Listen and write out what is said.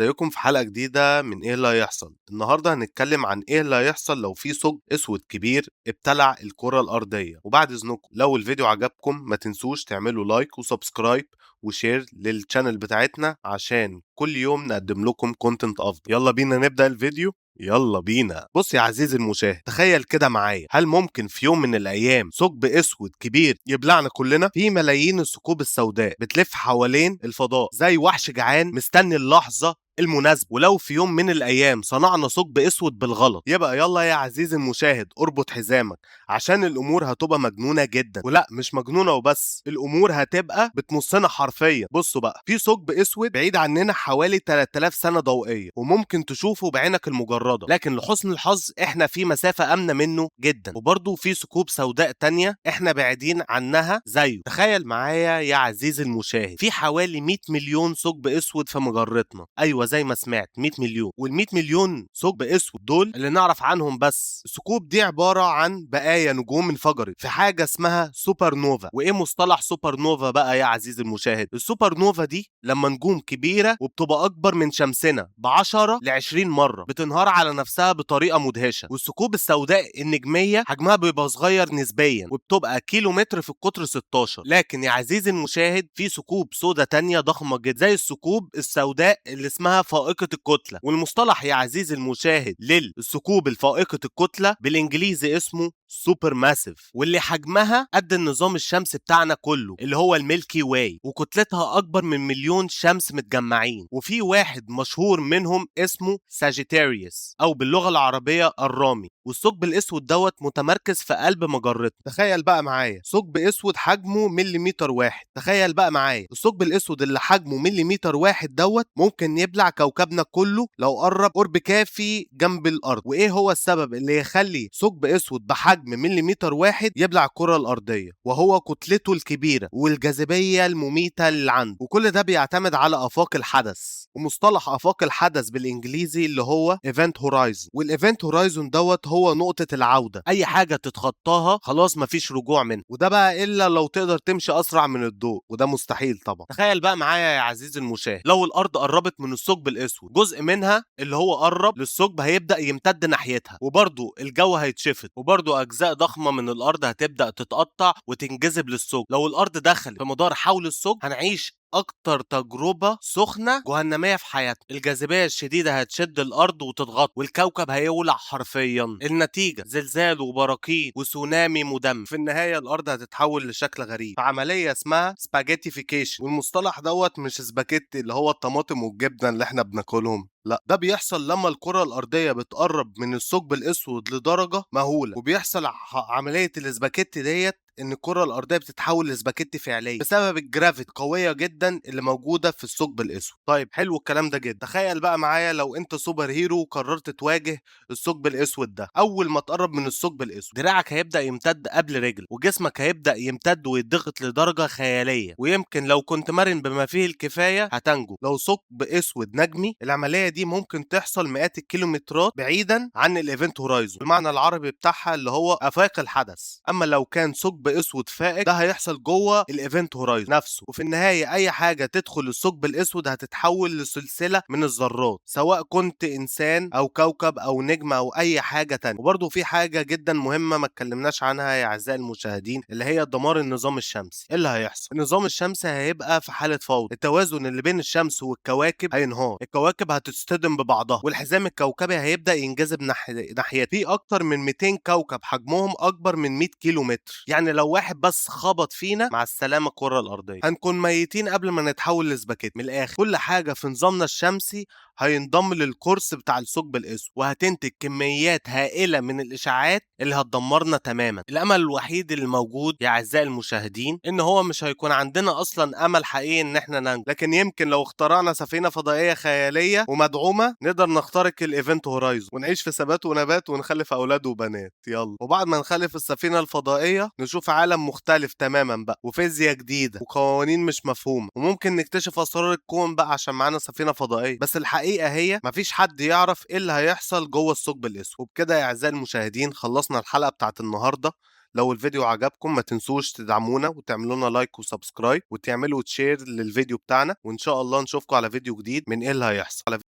ازيكم في حلقة جديدة من ايه اللي هيحصل. النهاردة هنتكلم عن ايه اللي هيحصل لو في ثقب اسود كبير ابتلع الكرة الارضية. وبعد اذنكم لو الفيديو عجبكم ما تنسوش تعملوا لايك وسبسكرايب وشير للشانل بتاعتنا عشان كل يوم نقدم لكم كونتنت افضل. يلا بينا نبدأ الفيديو. يلا بينا. بص يا عزيزي المشاهد، تخيل كده معايا، هل ممكن في يوم من الايام ثقب اسود كبير يبلعنا كلنا؟ في ملايين الثقوب السوداء بتلف حوالين الفضاء زي وحش جعان مستني اللحظة المناسبة. ولو في يوم من الايام صنعنا ثقب اسود بالغلط، يبقى يلا يا عزيزي المشاهد اربط حزامك عشان الامور هتبقى مجنونة جدا. ولا مش مجنونة وبس، الامور هتبقى بتمصنا حرفيا. بصوا بقى، في ثقب اسود بعيد عننا حوالي 3000 سنة ضوئية وممكن تشوفه بعينك المجردة، لكن لحسن الحظ احنا في مسافة امنة منه جدا. وبرضه في ثقوب سوداء تانية احنا بعيدين عنها زيه. تخيل معايا يا عزيزي المشاهد، في حوالي 100 مليون ثقب اسود في مجرتنا. ايوه زي ما سمعت، 100 مليون. وال100 مليون ثقب اسود دول اللي نعرف عنهم بس. الثقوب دي عبارة عن بقايا نجوم انفجرت في حاجة اسمها سوبر نوفا. وايه مصطلح سوبر نوفا بقى يا عزيزي المشاهد؟ السوبر نوفا دي لما نجوم كبيرة وبتبقى اكبر من شمسنا ب10 ل 20 مرة بتنهار على نفسها بطريقة مدهشة. والثقوب السوداء النجمية حجمها بيبقى صغير نسبيا وبتبقى كيلومتر في القطر 16. لكن يا عزيزي المشاهد، في ثقوب سوداء تانية ضخمة جدا زي الثقوب السوداء اللي اسمها فائقة الكتلة. والمصطلح يا عزيزي المشاهد للثقوب الفائقة الكتلة بالانجليزي اسمه سوبر ماسيف، واللي حجمها قد النظام الشمسي بتاعنا كله اللي هو الميلكي واي، وكتلتها اكبر من مليون شمس متجمعين. وفي واحد مشهور منهم اسمه ساجيتاريوس او باللغة العربية الرامي. والثقب الاسود دوت متمركز في قلب مجرتنا. تخيل بقى معايا ثقب اسود حجمه مليمتر واحد. تخيل بقى معايا الثقب الاسود اللي حجمه مليمتر واحد دوت ممكن يبلع كوكبنا كله لو قرب قرب كافي جنب الارض. وايه هو السبب اللي يخلي ثقب اسود بحجم مليمتر واحد يبلع الكرة الارضية؟ وهو كتلته الكبيرة والجاذبية المميتة اللي عنده. وكل ده بيعتمد على افاق الحدث. ومصطلح افاق الحدث بالانجليزي اللي هو ايفنت هورايزون. والايفنت هورايزون دوت هو نقطة العودة. اي حاجة تتخطاها خلاص مفيش رجوع منها. وده بقى الا لو تقدر تمشي اسرع من الضوء، وده مستحيل طبعا. تخيل بقى معايا يا عزيزي المشاهد، لو الارض قربت من الثقب الاسود، جزء منها اللي هو قرب للثقب هيبدا يمتد ناحيتها، وبرضه الجو هيتشفط، وبرضه اجزاء ضخمه من الارض هتبدا تتقطع وتنجذب للثقب. لو الارض دخلت في مدار حول الثقب هنعيش اكتر تجربة سخنة جهنمية في حياتنا. الجاذبية الشديدة هتشد الارض وتضغط، والكوكب هيولع حرفيا. النتيجة زلزال وبراكين وسونامي مدمر. في النهاية الارض هتتحول لشكل غريب في عملية اسمها سباجيتيفيكيشن. والمصطلح دوت مش سباجيتي اللي هو الطماطم والجبنة اللي احنا بناكلهم، لا، ده بيحصل لما الكرة الأرضية بتقرب من الثقب الأسود لدرجة مهولة. وبيحصل عملية الاسباجيتي ديت ان الكره الارضيه بتتحول لسباكيتي فعليا بسبب الجرافيت قويه جدا اللي موجوده في الثقب الاسود. طيب حلو الكلام ده جدا. تخيل بقى معايا لو انت سوبر هيرو وقررت تواجه الثقب الاسود ده. اول ما تقرب من الثقب الاسود دراعك هيبدا يمتد قبل رجل، وجسمك هيبدا يمتد ويتضغط لدرجه خياليه. ويمكن لو كنت مرن بما فيه الكفايه هتنجو. لو ثقب اسود نجمي، العمليه دي ممكن تحصل مئات الكيلومترات بعيدا عن الايفنت هورايزون، المعنى العربي بتاعها اللي هو افاق الحدث. اما لو كان ثقب اسود فائق، ده هيحصل جوه الايفنت هورايزون نفسه. وفي النهايه اي حاجه تدخل الثقب الاسود هتتحول لسلسله من الذرات، سواء كنت انسان او كوكب او نجم او اي حاجه تانية. وبرضه في حاجه جدا مهمه ما اتكلمناش عنها يا اعزائي المشاهدين، اللي هي دمار النظام الشمسي. ايه اللي هيحصل؟ النظام الشمسي هيبقى في حاله فوضى. التوازن اللي بين الشمس والكواكب هينهار، الكواكب هتصطدم ببعضها، والحزام الكوكبي هيبدا ينجذب ناحيته. في اكتر من 200 كوكب حجمهم اكبر من 100 كيلو متر. يعني لو واحد بس خبط فينا، مع السلامه الكره الارضيه، هنكون ميتين قبل ما نتحول لسباكيت. من الاخر كل حاجه في نظامنا الشمسي هينضم للقرص بتاع الثقب الاسود، وهتنتج كميات هائله من الاشعاعات اللي هتدمرنا تماما. الامل الوحيد اللي موجود يا اعزائي المشاهدين ان هو مش هيكون عندنا اصلا امل حقيقي ان احنا ننجو، لكن يمكن لو اخترعنا سفينه فضائيه خياليه ومدعومه نقدر نخترق الايفنت هورايزون ونعيش في ثبات ونبات ونخلف اولاد وبنات. يلا، وبعد ما نخلف السفينه الفضائيه نشوف عالم مختلف تماما بقى، وفيزياء جديده وقوانين مش مفهومه، وممكن نكتشف اسرار الكون بقى عشان معانا سفينه فضائيه. بس الحقيقه هي مفيش حد يعرف ايه اللي هيحصل جوه الثقب الاسود. وبكده يا اعزائي المشاهدين خلصنا الحلقه بتاعت النهارده. لو الفيديو عجبكم ما تنسوش تدعمونا وتعملوا لنا لايك وسبسكرايب وتعملوا تشير للفيديو بتاعنا، وان شاء الله نشوفكم على فيديو جديد من ايه اللي هيحصل.